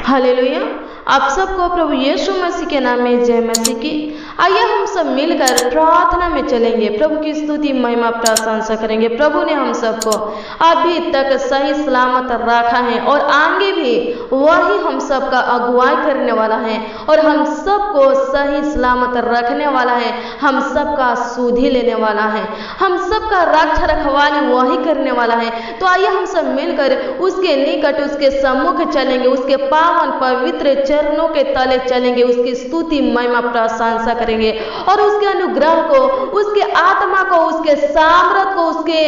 Hallelujah. आप सबको प्रभु यीशु मसीह के नाम में जय मसीह की। आइए हम सब मिलकर प्रार्थना में चलेंगे, प्रभु की स्तुति महिमा प्रशंसा करेंगे। प्रभु ने हम सबको अभी तक सही सलामत रखा है और आगे भी वही हम सबका अगुवाई करने वाला है और हम सबको सही सलामत रखने वाला है, हम सबका सुधि लेने वाला है, हम सबका रक्षा रखवाली वही करने वाला है। तो आइए हम सब मिलकर उसके निकट, उसके सम्मुख चलेंगे, उसके पावन पवित्र चरणों के तले चलेंगे, उसकी स्तुति महिमा प्रशंसा करेंगे और उसके अनुग्रह को, उसके आत्मा को, उसके सामर्थ को, उसके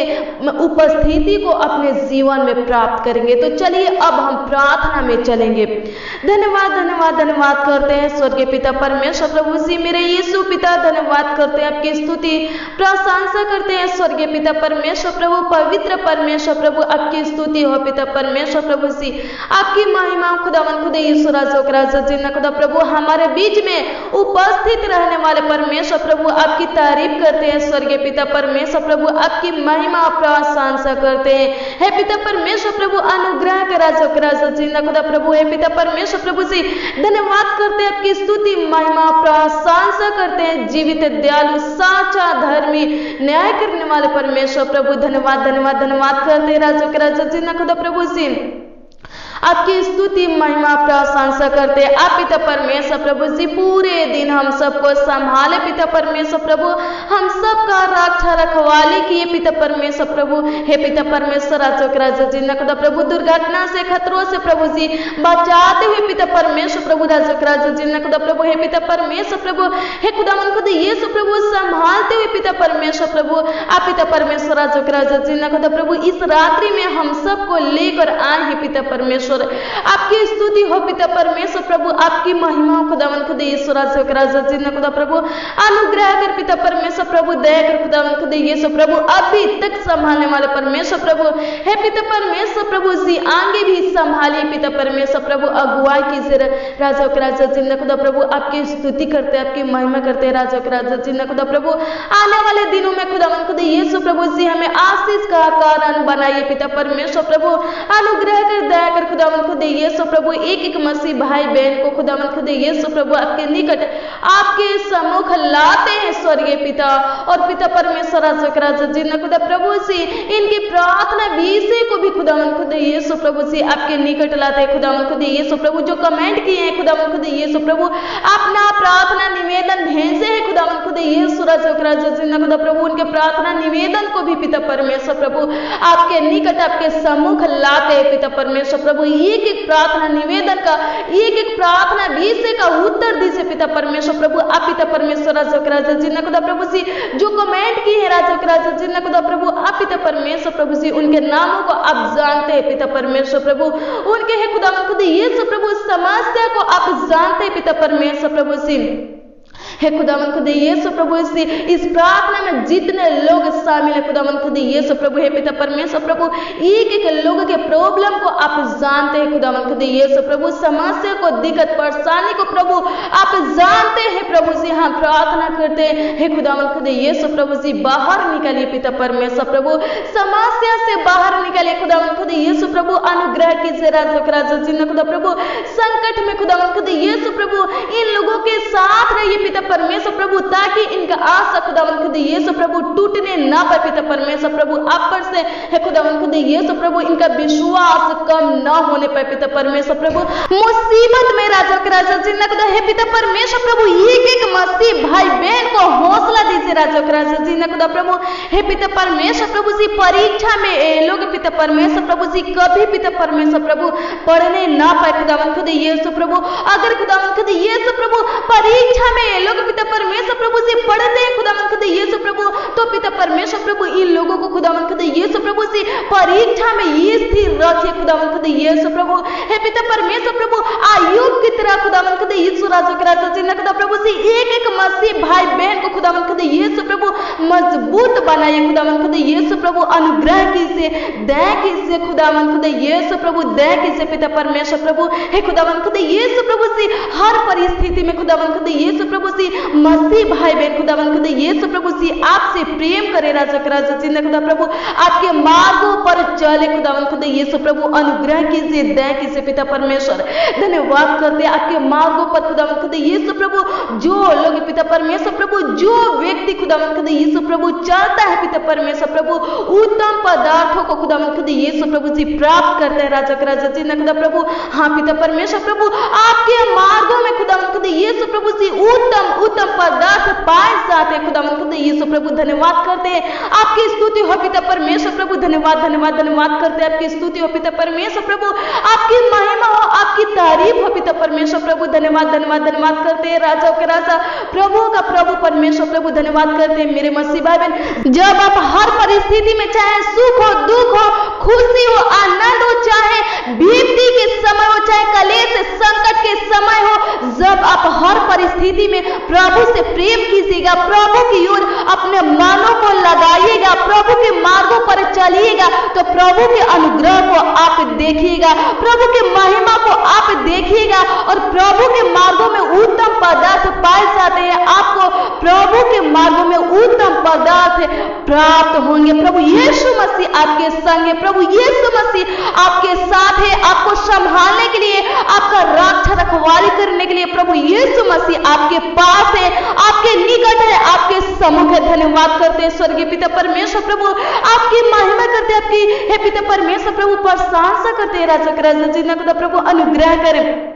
उपस्थिति को अपने जीवन में प्राप्त करेंगे। तो चलिए अब हम प्रार्थना में चलेंगे। धन्यवाद धन्यवाद धन्यवाद करते हैं स्वर्गीय पिता परमेश्वर प्रभु जी, मेरे यीशु पिता, धन्यवाद करते हैं, आपकी स्तुति प्रशंसा करते हैं स्वर्गीय पिता परमेश्वर प्रभु, पवित्र परमेश्वर प्रभु, आपकी स्तुति हो पिता परमेश्वर प्रभु जी, आपकी महिमा खुदावन खुदा यीशु राजा जिन्ना खुदा प्रभु, हमारे बीच में उपस्थित रहने वाले परमेश्वर प्रभु, आपकी तारीफ करते हैं स्वर्गीय पिता परमेश्वर प्रभु, आपकी महिमा प्रशंसा करते हैं। हे पिता परमेश्वर प्रभु, अनुग्रह के राजा जिन्ना खुदा प्रभु, हे पिता परमेश्वर प्रभु जी, धन्यवाद करते हैं, आपकी स्तुति महिमा प्रशंसा करते हैं, जीवित दयालु साचा धर्मी न्याय करने वाले परमेश्वर प्रभु, धन्यवाद धन्यवाद धन्यवाद करते हैं राजा जिन्ना खुदा प्रभु जी, आपकी स्तुति महिमा प्रशंसा करते हैं। आप पिता परमेश्वर प्रभु जी पूरे दिन हम सबको संभाले पिता परमेश्वर प्रभु, हम सबका रक्षा रखवाली किए पिता परमेश्वर प्रभु, हे पिता परमेश्वर राजा जिन्ना खुदा प्रभु, दुर्घटना से, खतरों से प्रभु जी बचाते हुए पिता परमेश्वर प्रभु, राजा जिन्ना खुदा प्रभु, हे पिता परमेश्वर प्रभु, हे खुदावन खुदा यीशु प्रभु, संभालते हुए पिता परमेश्वर प्रभु, आप पिता परमेश्वर राजा जिन्ना खुदा प्रभु, इस रात्रि में हम सबको लेकर आए हैं पिता परमेश्वर, आपकी स्तुति हो पिता परमेश्वर प्रभु, आपकी महिमा खुदावन खुदा यीशु राजा जिन्ना खुदा प्रभु, अनुग्रह कर पिता परमेश्वर प्रभु, दया कर खुदावन खुदा यीशु प्रभु, अभी तक संभालने वाले परमेश्वर प्रभु, हे पिता परमेश्वर प्रभु जी, आगे भी संभालिए पिता परमेश्वर प्रभु, अगुवाई कीजिए राजा जिन्ना खुदा प्रभु, आपकी स्तुति करते, आपकी महिमा करते राजा जिन्ना खुदा प्रभु, आने वाले दिनों में खुदावन खुदा यीशु प्रभु जी हमें आशीष का कारण बनाइए पिता परमेश्वर प्रभु, अनुग्रह कर, दया कर खुदावन खुदा यीशु प्रभु, एक एक मसीह भाई बहन को खुदावन खुदा यीशु प्रभु आपके निकट, आपके सम्मुख लाते हैं स्वर्गीय पिता और पिता परमेश्वर राजा जिन्ना खुदा प्रभु जी, इनकी प्रार्थना विषय को भी खुदावन खुदा यीशु प्रभु जी आपके निकट लाते हैं खुदावन खुदा यीशु प्रभु, जो कमेंट किए हैं खुदावन खुदा यीशु प्रभु, अपना प्रार्थना निवेदन भेजे हैं खुदावन खुदा यीशु राजा जिन्ना खुदा प्रभु, उनके प्रार्थना निवेदन को भी पिता परमेश्वर प्रभु आपके निकट, आपके सम्मुख लाते हैं पिता परमेश्वर प्रभु, एक एक प्रार्थना निवेदन का, एक एक प्रार्थना विषय का उत्तर दीजिए पिता परमेश्वर प्रभु, आप पिता परमेश्वर राजा जिन्ना खुदा प्रभु जी, जो कमेंट की है राजा जिन्ना खुदा प्रभु, आप पिता परमेश्वर प्रभु जी, उनके नामों को आप जानते हैं पिता परमेश्वर प्रभु, उनके है खुदा खुदा यीशु प्रभु, समस्या को आप जानते हैं पिता परमेश्वर प्रभु जी, हे खुदावन खुदा यीशु प्रभु, इस प्रार्थना में जितने लोग शामिल है खुदावन खुदा यीशु प्रभु, हे पिता परमेश्वर प्रभु, एक एक लोगों के प्रॉब्लम को आप जानते हैं खुदावन खुदा यीशु प्रभु, समस्या को, दिक्कत परेशानी को प्रभु आप जानते हैं प्रभु जी, हम प्रार्थना करते हैं हे खुदावन खुदा यीशु प्रभु जी, बाहर निकालिए पिता परमेश्वर प्रभु, समस्या से बाहर निकालिए खुदावन खुदा यीशु प्रभु, अनुग्रह कीजिए राजा जिन्ना खुदा प्रभु, संकट में खुदावन खुदा यीशु प्रभु इन लोगों के साथ रहिए पिता परमेश्वर प्रभु, ताकि इनका आशा खुदावन खुदा यीशु प्रभु टूटने ना पाए पिता परमेश्वर प्रभु, आप पर से है खुदावन खुदा यीशु प्रभु, इनका विश्वास कम ना होने पाए पिता परमेश्वर प्रभु, मुसीबत में राजा जिन्ना खुदा, हे पिता परमेश्वर प्रभु, एक एक मसीह भाई बहन को हौसला दीजिए राजा जिन्ना खुदा प्रभु, हे पिता परमेश्वर प्रभु जी, परीक्षा में ये लोग पिता परमेश्वर प्रभु जी कभी पिता परमेश्वर प्रभु पढ़ने ना पाए खुदावन खुदा यीशु प्रभु, अगर खुदावन खुदा यीशु प्रभु परीक्षा में ये लोग पिता परमेश्वर प्रभु से पढ़ते हैं खुदावन खुदा यीशु प्रभु, तो पिता परमेश्वर प्रभु इन लोगों को खुदावन खुदा यीशु प्रभु से परीक्षा में ये स्थिर रखिए खुदावन खुदा यीशु प्रभु, हे पिता परमेश्वर प्रभु, आयुब की तरह खुदावन खुदा यीशु राजा जिन्ना खुदा प्रभु से एक एक मसीह भाई बहन को खुदावन खुदा यीशु प्रभु मजबूत बनाइए खुदावन खुदा यीशु प्रभु, अनुग्रह कीजिए, दया कीजिए खुदावन खुदा यीशु प्रभु, दया कीजिए पिता परमेश्वर प्रभु। हे खुदावन खुदा यीशु प्रभु से हर परिस्थिति में खुदावन खुदा यीशु प्रभु से मसीह भाई बहन खुदावन खुदा यीशु प्रभु से आपसे प्रेम करे राजा के राजा जिंदा खुदा प्रभु, आपके मार्गों पर चले खुदावन खुदा यीशु प्रभु, अनुग्रह कीजिए, दया कीजिए पिता परमेश्वर। धन्यवाद करते आपके मार्गों पर खुदावन खुदा यीशु प्रभु, जो लोग पिता परमेश्वर प्रभु, जो व्यक्ति खुदावन खुदा यीशु प्रभु चलता है पिता परमेश्वर प्रभु, उत्तम पदार्थों को खुदावन खुदा यीशु प्रभु जी प्राप्त करते हैं राजा के राजा जिंदा खुदा प्रभु। हाँ पिता परमेश्वर प्रभु, आपके मार्गों में खुदावन खुदा यीशु प्रभु जी उत्तम उत्तम पदार्थ पाए जाते हैं खुदावन खुदा यीशु प्रभु। धन्यवाद करते हैं, आपकी स्तुति हो पिता परमेश्वर प्रभु। धन्यवाद धन्यवाद धन्यवाद करते हैं, आपकी स्तुति हो पिता परमेश्वर प्रभु, आपकी महिमा हो, आपकी तारीफ हो पिता परमेश्वर प्रभु। धन्यवाद धन्यवाद धन्यवाद करते हैं, राजा के राजा, प्रभु का प्रभु परमेश्वर प्रभु। धन्यवाद करते हैं मेरे मसीह भाई बहन, जब आप हर परिस्थिति में, चाहे सुख हो, दुख हो, खुशी हो, आनंद हो, चाहे विपत्ति के समय हो, चाहे कलेश संकट के समय हो, जब आप हर परिस्थिति में प्रभु से प्रेम कीजिएगा, प्रभु की ओर अपने मानों को लगाइएगा, प्रभु के मार्गों पर चलिएगा, तो प्रभु के अनुग्रह को आप देखिएगा, प्रभु के महिमा को आप देखिएगा, और प्रभु के मार्गों में उत्तम पदार्थ पाए जाते हैं। आपको प्रभु के मार्गों में उत्तम पदार्थ प्राप्त होंगे। प्रभु यीशु मसीह आपके संग है, प्रभु यीशु मसीह आपके साथ है, आपको संभालने के लिए, आपका रक्षा रखवाली करने के लिए प्रभु यीशु मसीह आपके पास है, आपके निकट है, आपके सम्मुख है। धन्यवाद करते हैं स्वर्गीय पिता परमेश्वर प्रभु, आपकी महिमा करते हैं, आपकी हे पिता परमेश्वर प्रभु प्रशंसा करते हैं राजा के राजा जिंदा खुदा प्रभु, अनुग्रह करें,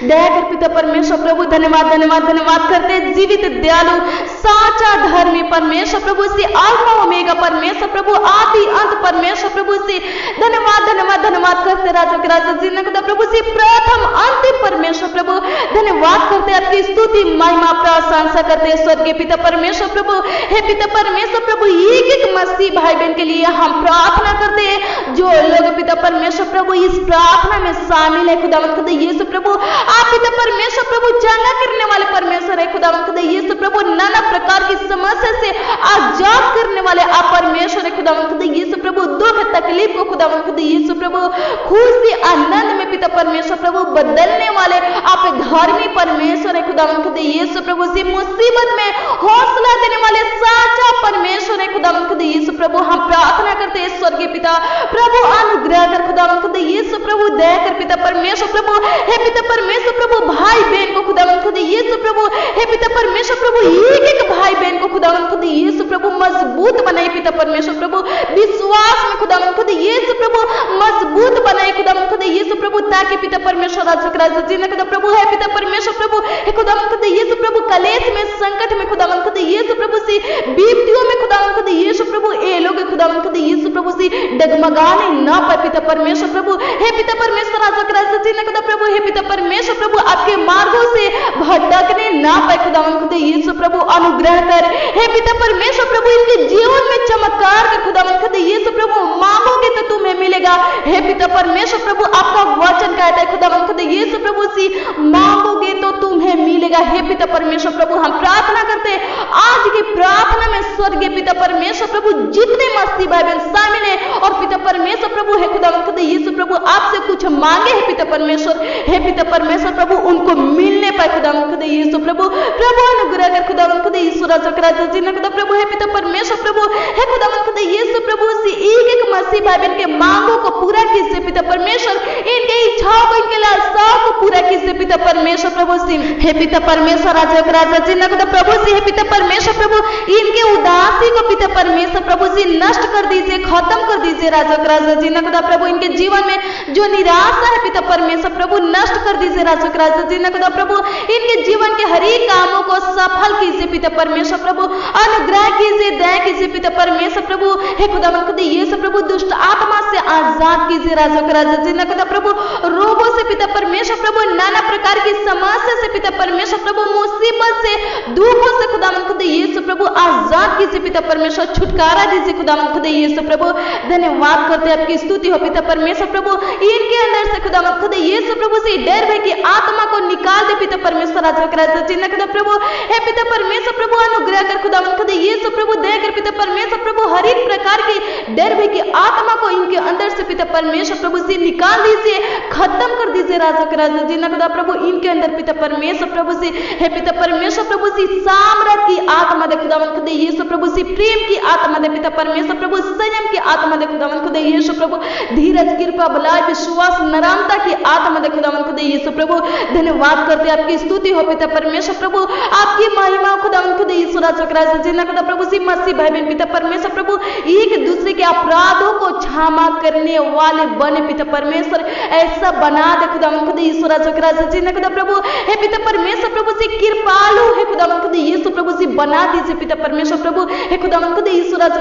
दया कर पिता परमेश्वर प्रभु। धन्यवाद धन्यवाद धन्यवाद करते हैं, जीवित दयालु साचा धर्मी परमेश्वर प्रभु से, अल्फा ओमेगा परमेश्वर प्रभु, आदि अंत परमेश्वर प्रभु से। धन्यवाद धन्यवाद धन्यवाद करते राजा के राजा जिंदा खुदा प्रभु से, प्रथम अंतिम परमेश्वर प्रभु। धन्यवाद करते आपकी स्तुति महिमा प्रशंसा करते हैं स्वर्गीय पिता परमेश्वर प्रभु। हे पिता परमेश्वर प्रभु, एक एक मसीह भाई बहन के लिए हम प्रार्थना करते हैं, जो लोग पिता परमेश्वर प्रभु इस प्रार्थना में शामिल है खुदावंद खुदा यीशु प्रभु, आप पिता परमेश्वर प्रभु चंगा करने वाले परमेश्वर है खुदावंद खुदा यीशु प्रभु, नाना प्रकार की समस्या से आजाद करने वाले आप परमेश्वर है खुदावंद खुदा यीशु प्रभु, दुख तकलीफ को खुदावंद खुदा यीशु प्रभु खुशी आनंद में पिता परमेश्वर प्रभु बदलने वाले आप धर्मी परमेश्वर है खुदावंद खुदा यीशु प्रभु से, मुसीबत में हौसला देने वाले साचा परमेश्वर है खुदावंद खुदा यीशु प्रभु। हम प्रार्थना करते हैं स्वर्गीय पिता प्रभु, अनुग्रह कर खुदावंद खुदा यीशु प्रभु, दया कर पिता परमेश्वर प्रभु। हे पिता परमेश्वर प्रभु, भाई बहन को खुदावंद खुदा यीशु प्रभु, हे पिता परमेश्वर प्रभु, एक एक भाई बहन को खुदावंद खुदा यीशु प्रभु मजबूत बनाए पिता परमेश्वर प्रभु, विश्वास में खुदावंद खुदा यीशु प्रभु मजबूत बनाए खुदावंद खुदा यीशु प्रभु, ताकि पिता परमेश्वर राजा जीना खुदा प्रभु है पिता परमेश्वर प्रभु, हे खुदावंद खुदा यीशु प्रभु, कलेश में संकट में खुदावंद खुदा यीशु प्रभु से, विपत्तियों में खुदावंद खुदा यीशु प्रभु, ये लोग खुदावंद खुदा यीशु प्रभु से डगमगाने ना पाए पिता परमेश्वर प्रभु। हे पिता परमेश्वर राजा जीना खुदा प्रभु, हे पिता परमेश्वर प्रभु, आपके मार्गों से भटकने ना पाए खुदावंद खुदा यीशु प्रभु, अनुग्रह कर। हे पिता परमेश्वर प्रभु, इनके जीवन में चमत्कार कर खुदावंद खुदा यीशु प्रभु, मांगोगे तो तुम्हें मिलेगा। हे पिता परमेश्वर प्रभु, आपका वचन कहता है खुदावंद खुदा यीशु प्रभु से, मांगोगे तो तुम्हें मिलेगा। हे पिता परमेश्वर प्रभु, हम प्रार्थना करते हैं आज की प्रार्थना में स्वर्गीय पिता परमेश्वर प्रभु, जितने मसीह भाई बहन शामिल है, और पिता परमेश्वर प्रभु हे खुदावंद खुदा यीशु प्रभु आपसे कुछ मांगे है पिता परमेश्वर, हे पिता परमेश्वर प्रभु उनको मिलने पाए खुदावंद खुदा यीशु प्रभु, प्रभु अनुग्रह कर खुदावंद खुदा यीशु राजा जिन्ना खुदा प्रभु, हे पिता परमेश्वर प्रभु, हे खुदावंद खुदा यीशु प्रभु से एक एक मसीह भाई बहन के मांगों को पूरा कीजिए पिता परमेश्वर, इनके इच्छाओं को, इनके लालसाओं को पूरा कीजिए पिता परमेश्वर प्रभु से। हे पिता परमेश्वर राजा जिन्ना खुदा प्रभु से, हे पिता परमेश्वर प्रभु, इनके उदासी को पिता परमेश्वर प्रभु से नष्ट कर दीजिए, खत्म कर दीजिए राजा जिन्ना खुदा प्रभु, इनके जीवन में जो निराशा है पिता परमेश्वर प्रभु नष्ट कर दीजिए राजा जिन्ना खुदा प्रभु, इनके जीवन के हर एक कामों को सफल कीजिए पिता परमेश्वर प्रभु, अनुग्रह कीजिए, दया कीजिए पिता परमेश्वर प्रभु। हे खुदावंद खुदा यीशु प्रभु, दुष्ट आत्मा से आजाद कीजिए राजा जिन्ना खुदा प्रभु, रोगों से पिता परमेश्वर प्रभु प्रभु नाना प्रकार की समस्या से पिता परमेश्वर प्रभु, मुसीबत से, दुखों से खुदावन खुदा यीशु प्रभु आजाद कीजिए पिता परमेश्वर, छुटकारा दीजिए खुदावन खुदा यीशु प्रभु। धन्यवाद करते हैं, आपकी स्तुति हो पिता परमेश्वर प्रभु। इनके अंदर से खुदावन खुदा यीशु प्रभु से डर भय की आत्मा को निकाल दे पिता परमेश्वर, राजा खुदा प्रभु। हे पिता परमेश्वर प्रभु अनुग्रह कर खुदावन खुदा यीशु प्रभु, दया कर पिता परमेश्वर प्रभु, हर एक प्रकार की डर भय की आत्मा को इनके अंदर से पिता परमेश्वर प्रभु से निकाल दीजिए, खत्म कर दीजिए राजा खुदा प्रभु। इनके अंदर पिता परमेश्वर प्रभु से, हे पिता परमेश्वर प्रभु से सामर्थ की आत्मा दे खुदावन खुदा यीशु प्रभु से, प्रेम की आत्मा दे पिता परमेश्वर प्रभु, संयम की आत्मा दे खुदावन खुदा यीशु प्रभु, धीरज, कृपा, बलाई, विश्वास, नरामता की आत्मा दे खुदावन खुदा यीशु प्रभु। धन्यवाद करते हैं, आपकी स्तुति हो पिता परमेश्वर प्रभु, आपकी महिमा खुदावन खुदा यीशु राजा खुदा प्रभु से मसीह भाई बहन पिता परमेश्वर प्रभु एक दूसरे के अपराधों को क्षमा करने वाले बने पिता परमेश्वर, ऐसा बना दे खुदावन खुदा यीशु राजा खुदा प्रभु। हे पिता परमेश्वर प्रभु से कृपालु है खुदावन खुदा यीशु प्रभु से बना दीजिए पिता परमेश्वर प्रभु। हे खुदावन खुदा यीशु राजा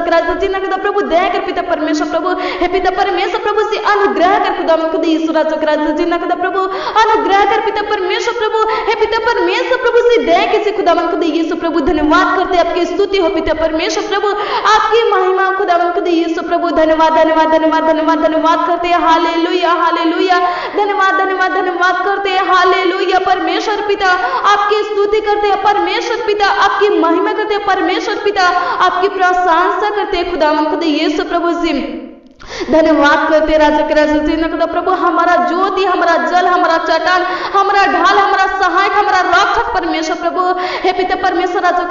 खुदा प्रभु, दया कर पिता परमेश्वर प्रभु। हे पिता परमेश्वर प्रभु से अनुग्रह कर खुदावन खुदा यीशु राजा खुदा प्रभु, अनुग्रह कर पिता परमेश्वर प्रभु। हे पिता परमेश्वर प्रभु से दया कीजिए खुदावन खुदा यीशु प्रभु। धन्यवाद करते हैं, आपकी स्तुति हो पिता परमेश्वर प्रभु, आपकी महिमा खुदावन खुदा यीशु प्रभु। धन्यवाद धन्यवाद धन्यवाद धन्यवाद धन्यवाद करते हैं, हालेलुया हालेलुया। धन्यवाद धन्यवाद धन्यवाद करते हैं, हालेलुया। परमेश्वर पिता आपकी स्तुति करते हैं, परमेश्वर पिता आपकी महिमा करते हैं, परमेश्वर पिता आपकी प्रशंसा करते हैं खुदावन खुदा यीशु प्रभु से। धन्यवाद करते राजा खुदा प्रभु, हमारा ज्योति, हमारा जल, हमारा चट्टान, हमारा ढाल, हमारा सहायक, हमारा रक्षक परमेश्वर प्रभु। हे पिता परमेश्वर राजा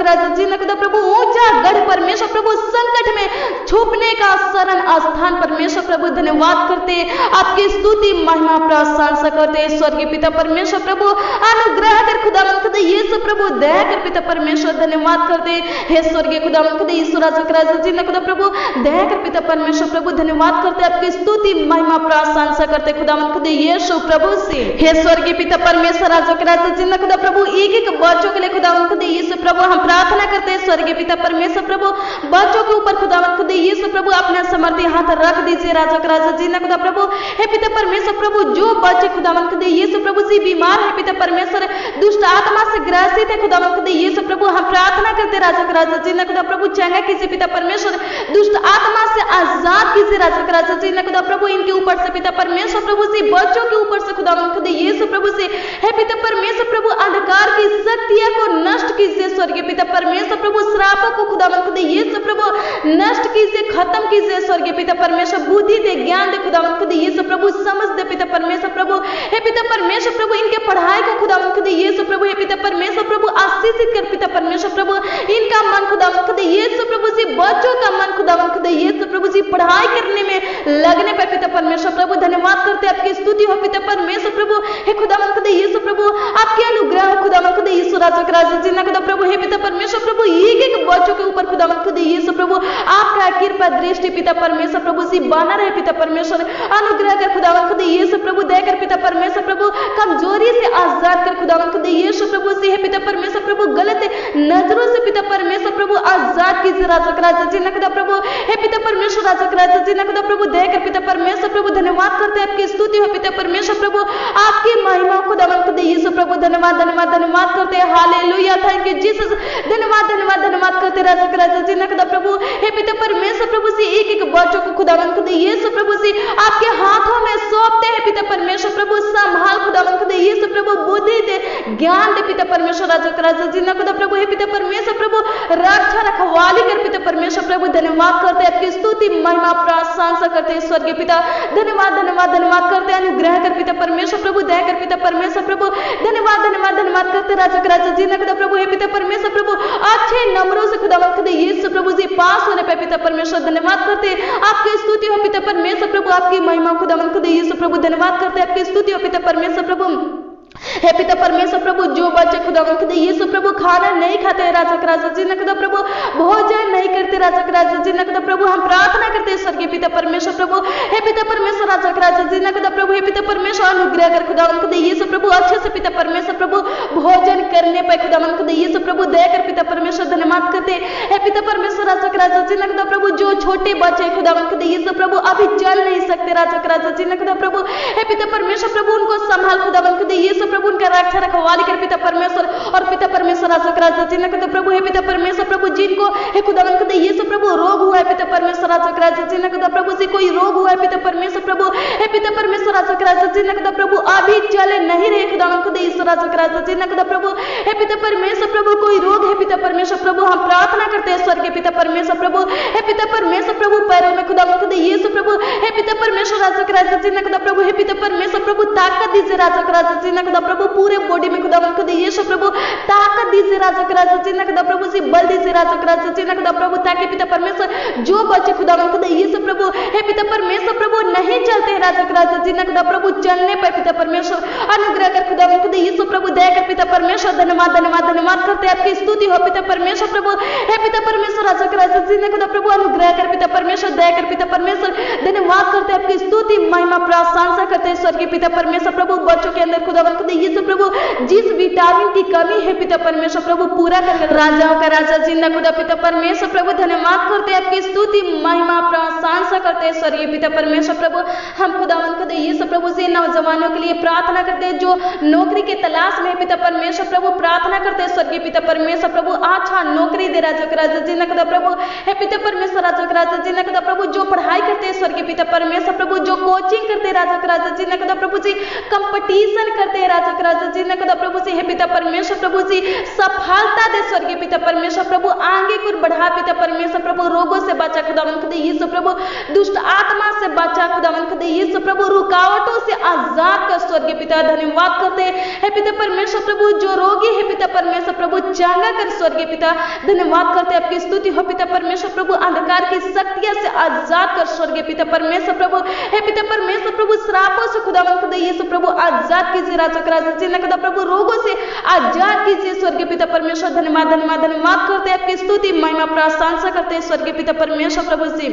खुदा प्रभु, ऊंचा गढ़ परमेश्वर प्रभु, संकट में छुपने का शरण स्थान परमेश्वर प्रभु। धन्यवाद करते, आपकी स्तुति महिमा प्रशंसा करते स्वर्गीय पिता परमेश्वर प्रभु। अनुग्रह कर खुदावन खुदा यीशु प्रभु, दया कर पिता परमेश्वर। धन्यवाद करते हे स्वर्गीय खुदावन खुदा यीशु राजा खुदा प्रभु, दया कर पिता परमेश्वर प्रभु। धन्यवाद करते, आपकी स्तुति महिमा प्रशंसा करते खुदावन खुदा यीशु प्रभु से। हे स्वर्गीय पिता परमेश्वर राजा खुदा प्रभु, एक एक बच्चों के लिए खुदावन खुदा यीशु प्रभु हम प्रार्थना करते हैं स्वर्गीय पिता परमेश्वर प्रभु। बच्चों के ऊपर खुदावन खुदा यीशु प्रभु अपना समर्थी हाथ रख दीजिए राजा खुदा प्रभु। हे पिता परमेश्वर प्रभु, जो बच्चे खुदावन खुदा यीशु प्रभु से बीमार है पिता परमेश्वर, दुष्ट आत्मा से ग्रसित है खुदावन खुदा यीशु प्रभु, हम प्रार्थना करते राजा खुदा प्रभु, चंगा कीजिए पिता परमेश्वर, दुष्ट आत्मा से आजाद कीजिए राजा खुदा प्रभु। इनके ऊपर से पिता परमेश्वर प्रभु से, बच्चों के ऊपर से खुदावन खुदा यीशु प्रभु से, हे पिता परमेश्वर प्रभु, अंधकार की शक्तियां को नष्ट कीजिए स्वर्गीय पिता परमेश्वर प्रभु। श्रापों को खुदावन खुदा यीशु प्रभु नष्ट कीजिए, खत्म कीजिए स्वर्गीय पिता परमेश्वर। बुद्धि दे, ज्ञान दे खुदावन खुदा यीशु प्रभु, समझ दे पिता परमेश्वर प्रभु। हे पिता परमेश्वर प्रभु, इनके पढ़ाई को खुदावन खुदा यीशु प्रभु, हे पिता परमेश्वर प्रभु आशीषित कर पिता परमेश्वर प्रभु। इनका मन खुदावन खुदा यीशु प्रभु से, बच्चों का मन खुदावन खुदा यीशु प्रभु से पढ़ाई करने में लगने पर पिता परमेश्वर प्रभु। धन्यवाद करते, आपकी स्तुति हो पिता परमेश्वर प्रभु। हे खुदावन खुदा यीशु प्रभु, आपके अनुग्रह खुदावन खुदा यीशु राजा खुदा प्रभु। हे पिता परमेश्वर प्रभु, एक एक बच्चों के ऊपर खुदावन खुदा यीशु प्रभु आपका कृपा दृष्टि पिता परमेश्वर प्रभु से बना रहे पिता परमेश्वर। अनुग्रह कर खुदावन खुदा यीशु प्रभु, दया कर पिता परमेश्वर प्रभु, कमजोरी से आजाद कर खुदावन खुदा यीशु प्रभु से, हे पिता परमेश्वर प्रभु, गलत नजरों से पिता परमेश्वर प्रभु आजाद कीजिए राजा खुदा प्रभु। हे पिता परमेश्वर राजा खुदा प्रभु, दया कर पिता परमेश्वर प्रभु। धन्यवाद करते, आपकी स्तुति हो पिता परमेश्वर प्रभु, आपकी महिमा खुदावन खुदा यीशु प्रभु। धन्यवाद धन्यवाद धन्यवाद करते, हालेलुया, थैंक यू जीसस। धन्यवाद धन्यवाद धन्यवाद करते राजा खुदा प्रभु। हे पिता परमेश्वर प्रभु से, एक एक बच्चों को खुदावन खुदा यीशु प्रभु से आपके हाथों में सौंपते हैं पिता परमेश्वर प्रभु। संभाल खुदावन खुदा यीशु प्रभु, बुद्धि दे, ज्ञान दे पिता परमेश्वर राजा खुदा प्रभु। हे पिता परमेश्वर प्रभु, रक्षा रखवाली कर पिता परमेश्वर प्रभु। धन्यवाद करते, आपकी स्तुति महिमा प्रशंसा करते हैं स्वर्गीय पिता। धन्यवाद धन्यवाद धन्यवाद करते, अनुग्रह कर पिता परमेश्वर प्रभु, दया कर पिता परमेश्वर प्रभु। धन्यवाद धन्यवाद धन्यवाद करते राजा खुदा प्रभु। हे पिता परमेश्वर प्रभु, अच्छे नंबरों से खुदावन खुदा यीशु प्रभु जी पास होने पे पिता परमेश्वर। धन्यवाद करते, आपकी स्तुति हो पिता परमेश्वर प्रभु, आपकी महिमा खुदावन खुदा यीशु प्रभु। धन्यवाद करते, आपकी स्तुति हो पिता परमेश्वर प्रभु। हे पिता परमेश्वर प्रभु, जो बच्चे खुदावन खुदा यीशु प्रभु खाना नहीं खाते राजा खुदा प्रभु, भोजन नहीं करते राजा खुदा प्रभु, हम प्रार्थना करते हैं स्वर्गीय पिता परमेश्वर प्रभु। हे पिता परमेश्वर राजा खुदा प्रभु, हे पिता परमेश्वर अनुग्रह कर खुदावन खुदा यीशु प्रभु, अच्छे से पिता परमेश्वर प्रभु भोजन करने पर खुदावन खुदा यीशु प्रभु, दया कर पिता परमेश्वर। धन्यवाद करते, हे पिता परमेश्वर राजा खुदा प्रभु, जो छोटे बच्चे खुदावन खुदा यीशु प्रभु अभी चल नहीं सकते राजा खुदा प्रभु, हे पिता परमेश्वर प्रभु, उनको संभाल खुदावन खुदा यीशु प्रभु उनका रक्षा रखवाली कर पिता परमेश्वर, और पिता परमेश्वर राजा के राजा जिन्हें खुदा प्रभु हे पिता परमेश्वर प्रभु जिनको हे खुदावन खुदा यीशु प्रभु रोग हुआ है पिता परमेश्वर राजा के राजा जिन्हें खुदा प्रभु से कोई रोग हुआ है पिता परमेश्वर प्रभु हे पिता परमेश्वर राजा के राजा जिन्हें खुदा प्रभु अभी चले नहीं रहे खुदावन खुदा यीशु राजा के राजा जिन्हें खुदा प्रभु हे पिता परमेश्वर प्रभु कोई रोग है पिता परमेश्वर प्रभु, हम प्रार्थना करते हैं स्वर्गीय पिता परमेश्वर प्रभु हे पिता परमेश्वर प्रभु पैरों में खुदावन खुदा यीशु प्रभु हे पिता परमेश्वर राजा के राजा जिन्हें खुदा प्रभु हे पिता परमेश्वर प्रभु ताकत दीजिए राजा के राजा जिन्हें खुदा प्रभु पूरे बॉडी में खुदावन खुदा यीशु प्रभु ताकत दीजिए राजा के राजा जिन्हें खुदा प्रभु से बल दीजिए राजा के राजा जिन्हें खुदा प्रभु, ताकि पिता परमेश्वर जो बच्चे खुदावन खुदा यीशु प्रभु हे पिता परमेश्वर प्रभु नहीं चलते हैं राजा के राजा जिन्हें खुदा प्रभु चलने पर पिता परमेश्वर अनुग्रह कर खुदावन खुदा यीशु प्रभु दया कर पिता परमेश्वर धन्यवाद धन्यवाद धन्यवाद करते हैं आपकी स्तुति हो पिता परमेश्वर प्रभु हे पिता परमेश्वर राजा के राजा जिन्हें खुदा प्रभु अनुग्रह कर पिता परमेश्वर दया कर पिता परमेश्वर धन्यवाद करते हैं आपकी स्तुति महिमा प्रशंसा करते हैं स्वर्गीय पिता परमेश्वर प्रभु बच्चों के अंदर खुदावन खुदा यीशु प्रभु जिस विटामिन की कमी है पिता परमेश्वर प्रभु पूरा कर राजाओं का राजा जिन्हें खुदा पिता परमेश्वर प्रभु धन्यवाद करते हैं आपकी स्तुति महिमा प्रशंसा करते हैं स्वर्गीय पिता परमेश्वर प्रभु। हम खुदावन खुदा यीशु प्रभु से नौजवानों के लिए प्रार्थना करते हैं जो नौकरी के तलाश में पिता परमेश्वर प्रभु प्रार्थना करते हैं स्वर्गीय पिता परमेश्वर प्रभु अच्छा नौकरी दे राजा के राजा जिन्हें खुदा प्रभु हे पिता परमेश्वर राजा के राजा जिन्हें खुदा प्रभु जो पढ़ाई करते हैं स्वर्गीय पिता परमेश्वर प्रभु जो कोचिंग करते हैं राजा के राजा जिन्हें खुदा प्रभु जी कंपटीशन करते हैं राजा के राजा जिन्हें खुदा प्रभु से हे पिता परमेश्वर प्रभु जी सफलता दे स्वर्गीय पिता परमेश्वर प्रभु आगे को बढ़ा पिता परमेश्वर प्रभु रोगों से बचा खुदावन खुदा यीशु प्रभु दुष्ट आत्मा से बचा खुदावन खुदा यीशु प्रभु रुकावटों से आजाद कर स्वर्गीय पिता धन्यवाद करते हैं पिता परमेश्वर प्रभु जो रोगी है पिता परमेश्वर प्रभु चंगा कर स्वर्गीय पिता धन्यवाद करते हैं आपकी स्तुति हो पिता परमेश्वर प्रभु अंधकार की शक्तियों से आजाद कर स्वर्गीय पिता परमेश्वर प्रभु हे पिता परमेश्वर प्रभु श्रापों से खुदावन खुदा यीशु प्रभु आजाद कीजिए राजा के राजा जिन्हें खुदा प्रभु रोगों से आजाद कीजिए स्वर्गीय पिता परमेश्वर धन्यवाद धन्यवाद धन्यवाद करते हैं आपकी स्तुति महिमा प्रशंसा करते हैं स्वर्गीय पिता परमेश्वर प्रभु से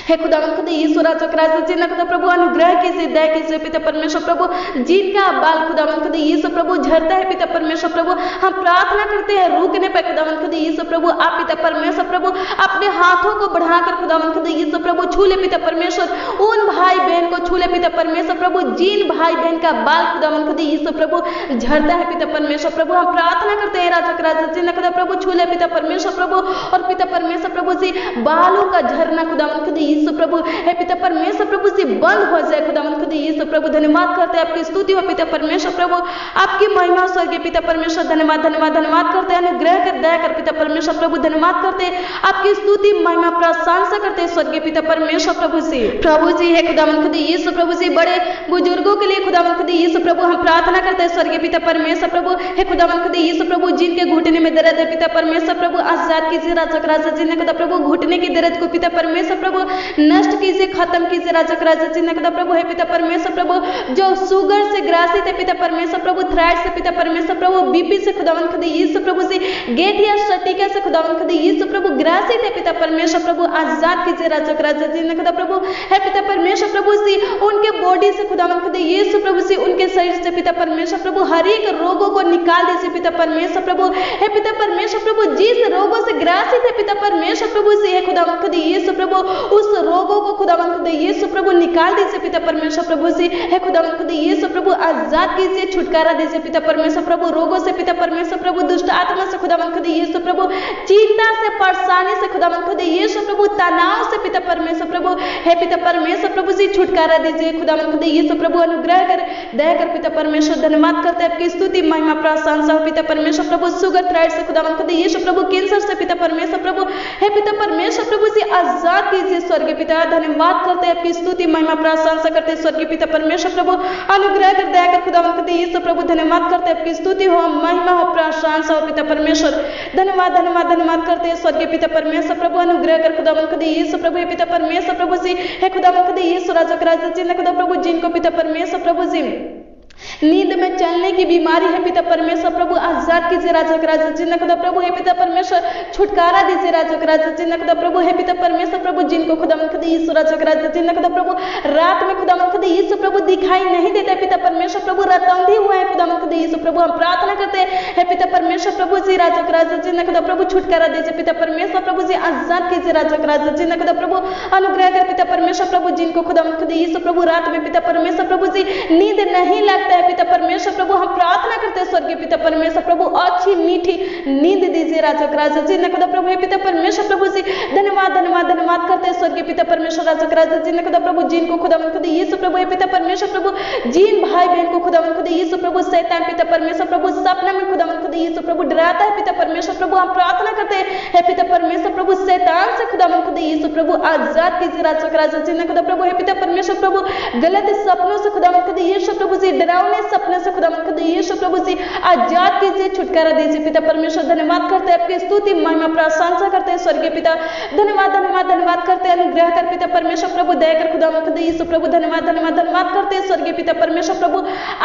हे खुदावन खुदा यीशु राजा के राजा जिन्हें खुदा प्रभु अनुग्रह कीजिए दया कीजिए पिता परमेश्वर प्रभु जिनका बाल खुदावन खुदा यीशु प्रभु झड़ता है पिता परमेश्वर प्रभु हम प्रार्थना करते हैं रुकने पर खुदावन खुदा यीशु प्रभु आप पिता परमेश्वर प्रभु अपने हाथों को बढ़ाकर खुदावन खुदा यीशु प्रभु छू ले पिता परमेश्वर उन भाई बहन को छू ले पिता परमेश्वर प्रभु जिन भाई बहन का बाल खुदावन खुदा यीशु प्रभु झड़ता है पिता परमेश्वर प्रभु हम प्रार्थना करते हैं राजा के राजा जिन्हें खुदा प्रभु छू ले पिता परमेश्वर प्रभु और पिता परमेश्वर प्रभु से बालों का झरना खुदावन खुदा यीशु प्रभु हे पिता परमेश्वर प्रभु से बंद हो जाए खुदावन खुदा यीशु प्रभु धन्यवाद करते हैं आपकी स्तुति हो पिता परमेश्वर प्रभु आपकी महिमा स्वर्गीय पिता परमेश्वर धन्यवाद धन्यवाद धन्यवाद करते हैं अनुग्रह कर दया कर पिता परमेश्वर प्रभु धन्यवाद करते हैं आपकी स्तुति महिमा प्रशंसा करते हैं स्वर्गीय पिता परमेश्वर प्रभु से प्रभु जी है खुदावन खुदा यीशु प्रभु से बड़े बुजुर्गों के लिए खुदावन खुदा यीशु प्रभु हम प्रार्थना करते हैं स्वर्गीय पिता परमेश्वर प्रभु हे खुदावन खुदा यीशु प्रभु जिनके घुटने में दर्द है पिता परमेश्वर प्रभु आजाद कीजिए राजा के राजा जिन्हें खुदा प्रभु घुटने की दर्द को पिता परमेश्वर प्रभु नष्ट कीजिए खत्म कीजिए राजा के राजा जिन्हें खुदा प्रभु है पिता परमेश्वर प्रभु जो शुगर से ग्रासित है पिता परमेश्वर प्रभु थायराइड से पिता परमेश्वर प्रभु बीपी से खुदावन खुदा यीशु प्रभु से गेठिया सटिका से खुदावन खुदा यीशु प्रभु ग्रासित है पिता परमेश्वर प्रभु आजाद कीजिए राजा के राजा जिन्हें खुदा प्रभु है पिता परमेश्वर प्रभु से उनके बॉडी से खुदावन खुदा यीशु प्रभु से उनके शरीर से पिता परमेश्वर प्रभु हर एक रोगों को निकाल दीजिए पिता परमेश्वर प्रभु है पिता परमेश्वर प्रभु जिस रोगों से ग्रासित है पिता परमेश्वर प्रभु से है खुदावन खुदा यीशु प्रभु उस रोगों को खुदावन खुदा यीशु प्रभु निकाल दीजिए पिता परमेश्वर प्रभु से है खुदावन खुदा यीशु प्रभु आजाद कीजिए छुटकारा दीजिए पिता परमेश्वर प्रभु रोगों से पिता परमेश्वर प्रभु दुष्ट आत्मा से खुदावन खुदा यीशु प्रभु चिंता से परेशानी से खुदावन खुदा यीशु प्रभु तनाव से पिता परमेश्वर प्रभु है पिता परमेश्वर प्रभु से छुटकारा दीजिए खुदावन खुदा यीशु प्रभु अनुग्रह कर दया कर पिता परमेश्वर धन्यवाद करते हैं आपकी स्तुति महिमा प्रशंसा पिता परमेश्वर प्रभु शुगर थायराइड से खुदावन खुदा यीशु प्रभु कैंसर से पिता परमेश्वर प्रभु है पिता परमेश्वर प्रभु से आजाद कीजिए स्वर्गीय पिता धन्यवाद करते हैं आपकी स्तुति महिमा प्रशंसा करते हैं स्वर्गीय पिता परमेश्वर प्रभु अनुग्रह कर दया कर खुदावन खुदा यीशु प्रभु धन्यवाद करते हैं आपकी स्तुति हो महिमा हो प्रशंसा हो पिता परमेश्वर धन्यवाद धन्यवाद धन्यवाद करते हैं स्वर्गीय पिता परमेश्वर प्रभु अनुग्रह कर खुदावन खुदा यीशु प्रभु है पिता परमेश्वर प्रभु से है खुदावन खुदा यीशु राजा के राजा जिन्हें खुदा प्रभु जिनको पिता परमेश्वर प्रभु जी नींद में चलने की बीमारी है पिता परमेश्वर प्रभु आजाद कीजिए राजा के राजा जिन्हें खुदा प्रभु है पिता परमेश्वर छुटकारा दीजिए राजा के राजा जिन्हें खुदा प्रभु है पिता परमेश्वर प्रभु जिनको खुदावन खुदा यीशु राजा के राजा जिन्हें खुदा प्रभु रात में खुदावन खुदा यीशु प्रभु दिखाई नहीं देता पिता परमेश्वर प्रभु रतौंधी हुआ है खुदावन खुदा यीशु प्रभु हम प्रार्थना करते हैं पिता परमेश्वर प्रभु जी राजा के राजा जिन्हें खुदा प्रभु छुटकारा दीजिए पिता परमेश्वर प्रभु जी आजाद कीजिए राजा के राजा जिन्हें खुदा प्रभु अनुग्रह कर पिता परमेश्वर प्रभु जिनको खुदावन खुदा यीशु प्रभु रात में पिता परमेश्वर प्रभु जी नींद नहीं लगता है पिता परमेश्वर प्रभु हम करते स्वर्गीय पिता परमेश्वर प्रभु अच्छी मीठी नींद दीजिए राजा राजा जी ने खुदा प्रभु हे पिता परमेश्वर प्रभु जी धन्यवाद धन्यवाद धन्यवाद करते स्वर्गीय पिता परमेश्वर राजा राजा जी ने खुदा प्रभु जिनको खुदा खुद यीशु प्रभु हे पिता परमेश्वर प्रभु जिन भाई बहन को खुदा खुद यीशु प्रभु शैतान पिता परमेश्वर प्रभु सपना में खुदा खुद यीशु प्रभु डराता है पिता परमेश्वर प्रभु हम प्रार्थना करते हैं पिता परमेश्वर प्रभु शैतान से खुदा खुद यीशु प्रभु आजाद कीजिए राजा राजा जी ने खुदा प्रभु हे पिता परमेश्वर प्रभु गलत सपनों से खुदा खुद यीशु प्रभु जी डरावने सपने से खुदा खुद यीशु प्रभु जी आजाद कीजिए छुटकारा दीजिए पिता परमेश्वर धन्यवाद करते हैं आपकी स्तुति महिमा प्रशंसा करते हैं स्वर्गीय पिता धन्यवाद धन्यवाद धन्यवाद करते हैं अनुग्रह कर पिता परमेश्वर प्रभु दया कर खुदा खुद यीशु प्रभु धन्यवाद धन्यवाद धन्यवाद करते हैं स्वर्गीय पिता परमेश्वर प्रभु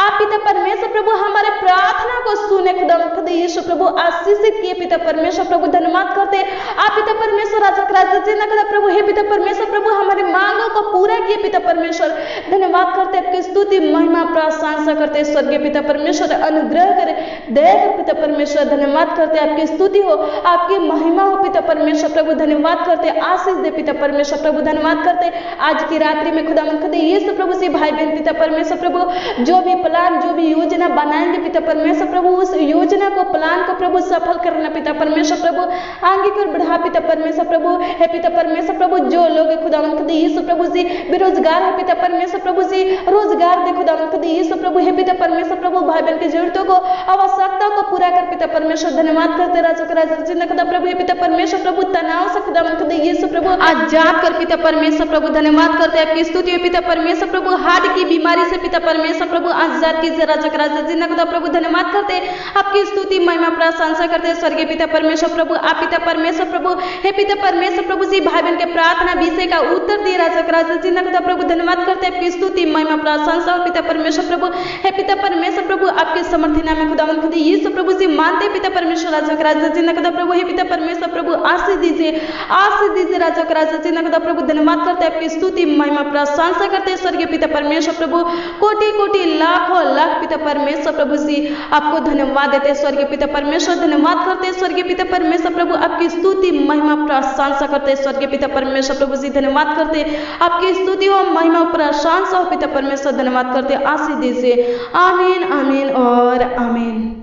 आप पिता परमेश्वर प्रभु हमारे प्रार्थना को सुने खुदा खुद यीशु प्रभु आशीषित किए पिता परमेश्वर प्रभु धन्यवाद करते आप पिता परमेश्वर राजा राजा जी खुदा प्रभु हे पिता परमेश्वर प्रभु हमारे मांगों को पूरा किए पिता परमेश्वर धन्यवाद करते आपकी स्तुति महिमा प्रशंसा करते स्वर्गीय पिता परमेश्वर अनुग्रह करे दया कर पिता परमेश्वर धन्यवाद करते आपकी स्तुति हो आपकी महिमा हो पिता परमेश्वर प्रभु धन्यवाद करते आशीष दे पिता परमेश्वर प्रभु धन्यवाद करते आज की रात्रि में खुदा मन खुदा यीशु प्रभु से भाई बहन पिता परमेश्वर प्रभु जो भी प्लान जो भी योजना बनाएंगे पिता परमेश्वर प्रभु उस योजना को प्लान को प्रभु सफल करना पिता परमेश्वर प्रभु आगे कर बढ़ा पिता परमेश्वर प्रभु हे पिता परमेश्वर प्रभु जो लोग खुदा मन खुदा यीशु प्रभु जी बेरोजगार है पिता परमेश्वर प्रभु जी रोजगार दे खुदा मन खुदा यीशु प्रभु हे पिता परमेश्वर प्रभु भाई बहन की जरूरतों को आवश्यकता को पूरा कर पिता परमेश्वर धन्यवाद करते राजा जिंदा खुदा प्रभु हे पिता परमेश्वर प्रभु तनाव से खुदा मन खुदा यीशु प्रभु आजाद कर पिता परमेश्वर प्रभु धन्यवाद करते आपकी स्तुति है पिता परमेश्वर प्रभु हार्ट की बीमारी से पिता परमेश्वर प्रभु आजाद कीजिए राजा जिंदा खुदा प्रभु धन्यवाद करते आपकी स्तुति महिमा प्रशंसा करते स्वर्गीय पिता परमेश्वर प्रभु आप पिता परमेश्वर प्रभु हे पिता परमेश्वर प्रभु जी भाई बहन के प्रार्थना विषय का उत्तर दिए राजा जिंदा खुदा प्रभु धन्यवाद करते आपकी स्तुति महिमा प्रशंसा हो पिता परमेश्वर प्रभु हे पिता परमेश्वर प्रभु आपके समर्थी नाम में खुदा खुदा यीशु प्रभु जी मानते पिता परमेश्वर राजा जिंदा खुदा प्रभु हे पिता परमेश्वर प्रभु आशीष दीजिए राजा जिंदा खुदा प्रभु धन्यवाद करते आपकी स्तुति महिमा प्रशंसा करते स्वर्गीय पिता परमेश्वर प्रभु कोटि कोटि लाखों लाख पिता परमेश्वर प्रभु जी आपको धन्यवाद देते स्वर्गीय पिता परमेश्वर धन्यवाद करते स्वर्गीय पिता परमेश्वर प्रभु आपकी स्तुति महिमा प्रशंसा करते स्वर्गीय पिता परमेश्वर प्रभु जी धन्यवाद करते आपकी स्तुति हो महिमा प्रशंसा हो पिता परमेश्वर धन्यवाद करते आशीष दीजिए आमीन आमीन और आमीन।